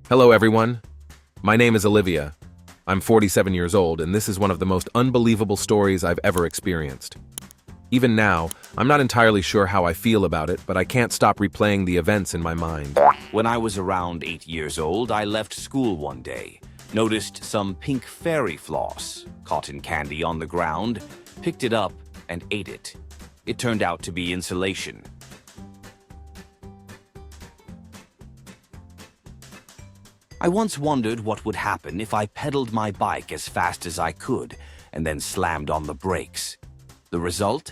Hello, everyone. My name is Olivia. I'm 47 years old, and this is one of the most unbelievable stories I've ever experienced. Even now, I'm not entirely sure how I feel about it, but I can't stop replaying the events in my mind. When I was around 8 years old, I left school one day, noticed some pink fairy floss, cotton candy on the ground, picked it up, and ate it. It turned out to be insulation. I once wondered what would happen if I pedaled my bike as fast as I could and then slammed on the brakes. The result?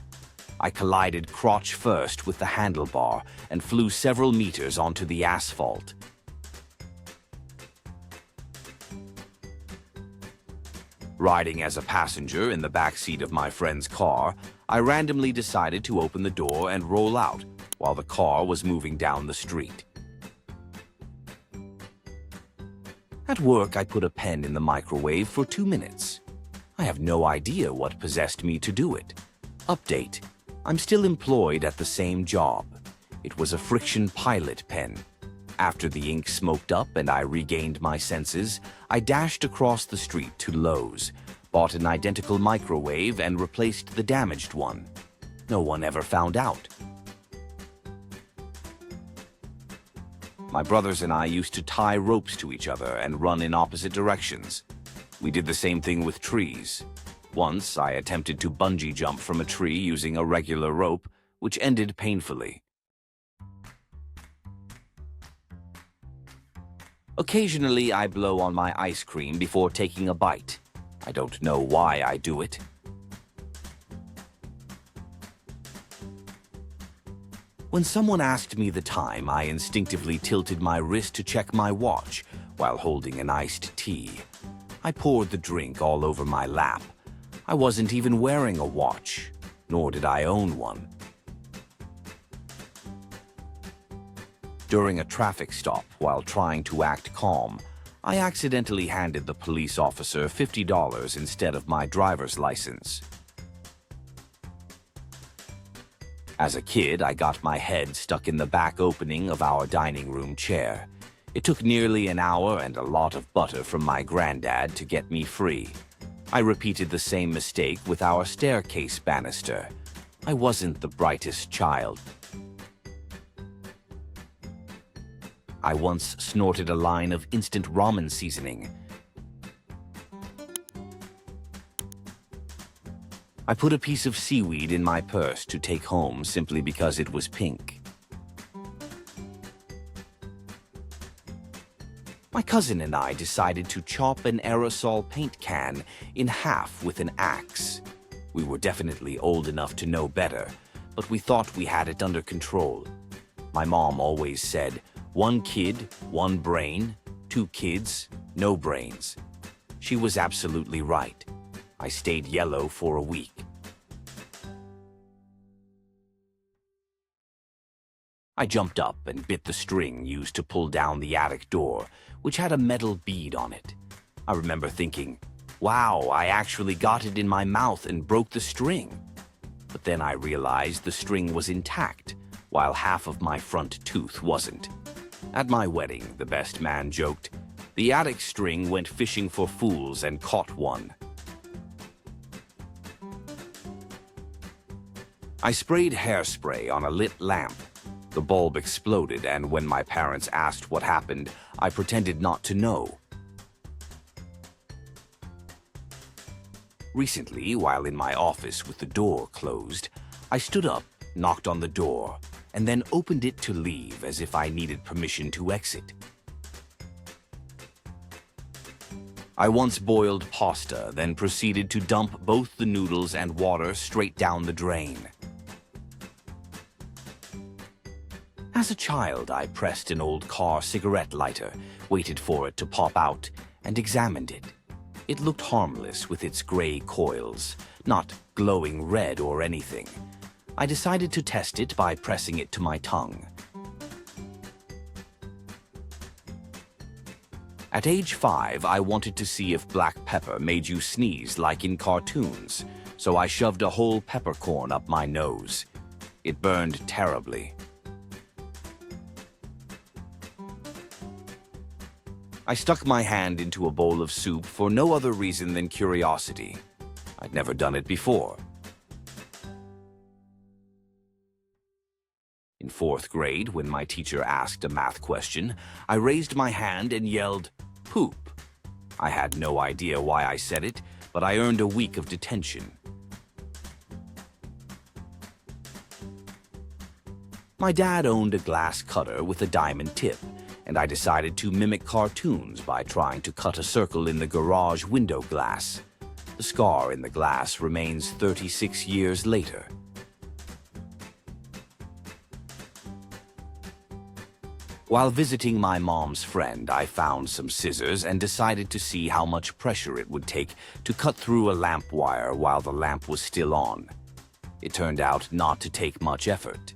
I collided crotch first with the handlebar and flew several meters onto the asphalt. Riding as a passenger in the back seat of my friend's car, I randomly decided to open the door and roll out while the car was moving down the street. At work, I put a pen in the microwave for 2 minutes. I have no idea what possessed me to do it. Update: I'm still employed at the same job. It was a friction pilot pen. After the ink smoked up and I regained my senses, I dashed across the street to Lowe's, bought an identical microwave, and replaced the damaged one. No one ever found out. My brothers and I used to tie ropes to each other and run in opposite directions. We did the same thing with trees. Once, I attempted to bungee jump from a tree using a regular rope, which ended painfully. Occasionally, I blow on my ice cream before taking a bite. I don't know why I do it. When someone asked me the time, I instinctively tilted my wrist to check my watch while holding an iced tea. I poured the drink all over my lap. I wasn't even wearing a watch, nor did I own one. During a traffic stop, while trying to act calm, I accidentally handed the police officer $50 instead of my driver's license. As a kid, I got my head stuck in the back opening of our dining room chair. It took nearly an hour and a lot of butter from my granddad to get me free. I repeated the same mistake with our staircase banister. I wasn't the brightest child. I once snorted a line of instant ramen seasoning. I put a piece of seaweed in my purse to take home simply because it was pink. My cousin and I decided to chop an aerosol paint can in half with an axe. We were definitely old enough to know better, but we thought we had it under control. My mom always said, 1 kid, 1 brain, 2 kids, no brains. She was absolutely right. I stayed yellow for a week. I jumped up and bit the string used to pull down the attic door, which had a metal bead on it. I remember thinking, wow, I actually got it in my mouth and broke the string. But then I realized the string was intact, while half of my front tooth wasn't. At my wedding, the best man joked, "The attic string went fishing for fools and caught one." I sprayed hairspray on a lit lamp. The bulb exploded, and when my parents asked what happened, I pretended not to know. Recently, while in my office with the door closed, I stood up, knocked on the door, and then opened it to leave as if I needed permission to exit. I once boiled pasta, then proceeded to dump both the noodles and water straight down the drain. As a child, I pressed an old car cigarette lighter, waited for it to pop out, and examined it. It looked harmless with its gray coils, not glowing red or anything. I decided to test it by pressing it to my tongue. At age 5, I wanted to see if black pepper made you sneeze like in cartoons, so I shoved a whole peppercorn up my nose. It burned terribly. I stuck my hand into a bowl of soup for no other reason than curiosity. I'd never done it before. In fourth grade, when my teacher asked a math question, I raised my hand and yelled, "Poop." I had no idea why I said it, but I earned a week of detention. My dad owned a glass cutter with a diamond tip, and I decided to mimic cartoons by trying to cut a circle in the garage window glass. The scar in the glass remains 36 years later. While visiting my mom's friend, I found some scissors and decided to see how much pressure it would take to cut through a lamp wire while the lamp was still on. It turned out not to take much effort.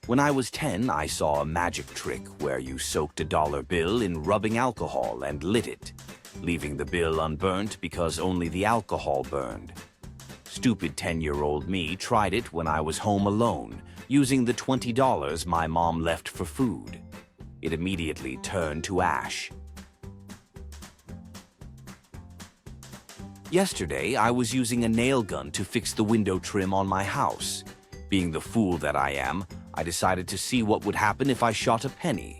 When I was 10, I saw a magic trick where you soaked a dollar bill in rubbing alcohol and lit it, leaving the bill unburnt because only the alcohol burned. Stupid 10-year-old me tried it when I was home alone, using the $20 my mom left for food. It immediately turned to ash. Yesterday, I was using a nail gun to fix the window trim on my house. Being the fool that I am, I decided to see what would happen if I shot a penny.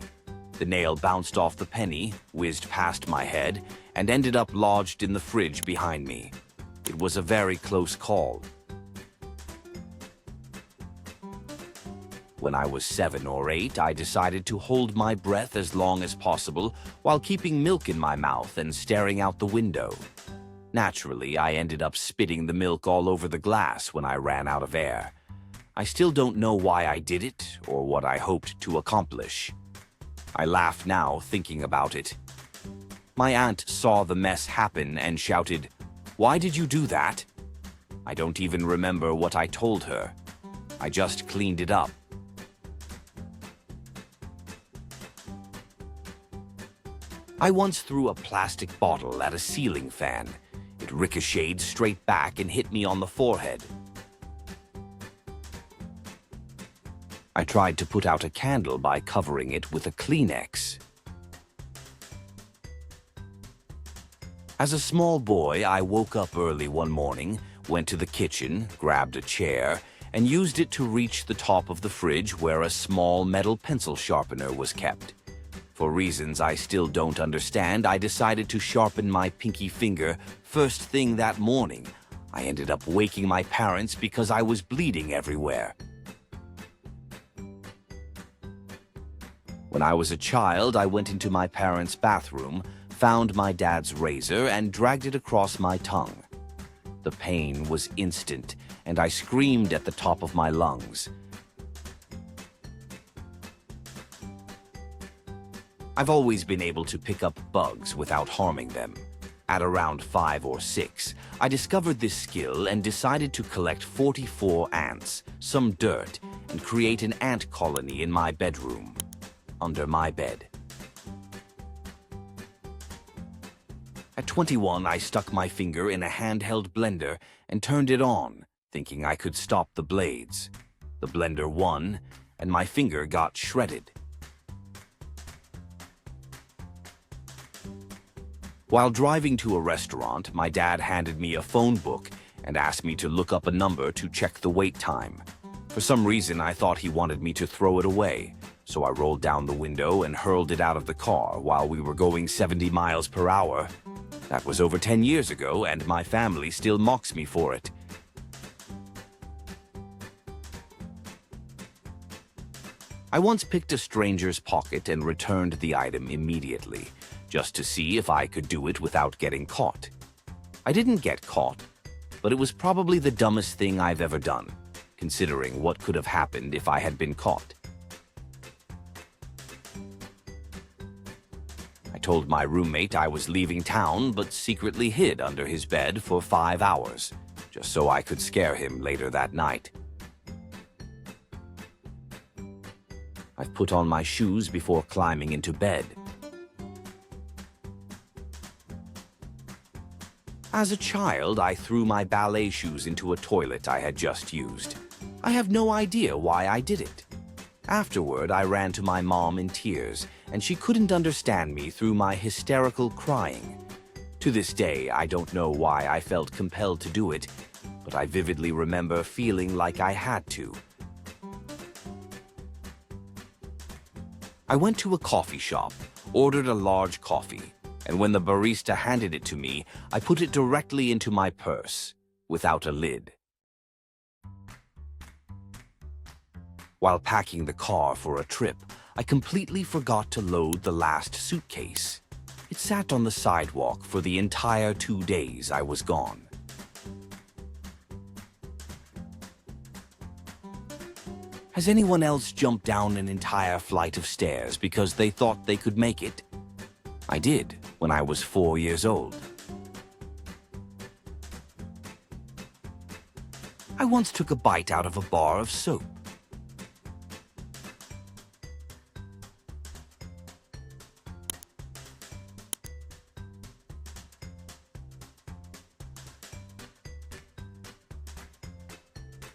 The nail bounced off the penny, whizzed past my head, and ended up lodged in the fridge behind me. It was a very close call. When I was 7 or 8, I decided to hold my breath as long as possible while keeping milk in my mouth and staring out the window. Naturally, I ended up spitting the milk all over the glass when I ran out of air. I still don't know why I did it or what I hoped to accomplish. I laugh now thinking about it. My aunt saw the mess happen and shouted, "Why did you do that?" I don't even remember what I told her. I just cleaned it up. I once threw a plastic bottle at a ceiling fan. It ricocheted straight back and hit me on the forehead. I tried to put out a candle by covering it with a Kleenex. As a small boy, I woke up early one morning, went to the kitchen, grabbed a chair, and used it to reach the top of the fridge where a small metal pencil sharpener was kept. For reasons I still don't understand, I decided to sharpen my pinky finger first thing that morning. I ended up waking my parents because I was bleeding everywhere. When I was a child, I went into my parents' bathroom, found my dad's razor, and dragged it across my tongue. The pain was instant, and I screamed at the top of my lungs. I've always been able to pick up bugs without harming them. At around 5 or 6, I discovered this skill and decided to collect 44 ants, some dirt, and create an ant colony in my bedroom, under my bed. At 21, I stuck my finger in a handheld blender and turned it on, thinking I could stop the blades. The blender won, and my finger got shredded. While driving to a restaurant, my dad handed me a phone book and asked me to look up a number to check the wait time. For some reason, I thought he wanted me to throw it away, so I rolled down the window and hurled it out of the car while we were going 70 miles per hour. That was over 10 years ago, and my family still mocks me for it. I once picked a stranger's pocket and returned the item immediately, just to see if I could do it without getting caught. I didn't get caught, but it was probably the dumbest thing I've ever done, considering what could have happened if I had been caught. I told my roommate I was leaving town, but secretly hid under his bed for 5 hours, just so I could scare him later that night. I've put on my shoes before climbing into bed. As a child, I threw my ballet shoes into a toilet I had just used. I have no idea why I did it. Afterward, I ran to my mom in tears, and she couldn't understand me through my hysterical crying. To this day, I don't know why I felt compelled to do it, but I vividly remember feeling like I had to. I went to a coffee shop, ordered a large coffee, and when the barista handed it to me, I put it directly into my purse, without a lid. While packing the car for a trip, I completely forgot to load the last suitcase. It sat on the sidewalk for the entire 2 days I was gone. Has anyone else jumped down an entire flight of stairs because they thought they could make it? I did when I was 4 years old. I once took a bite out of a bar of soap.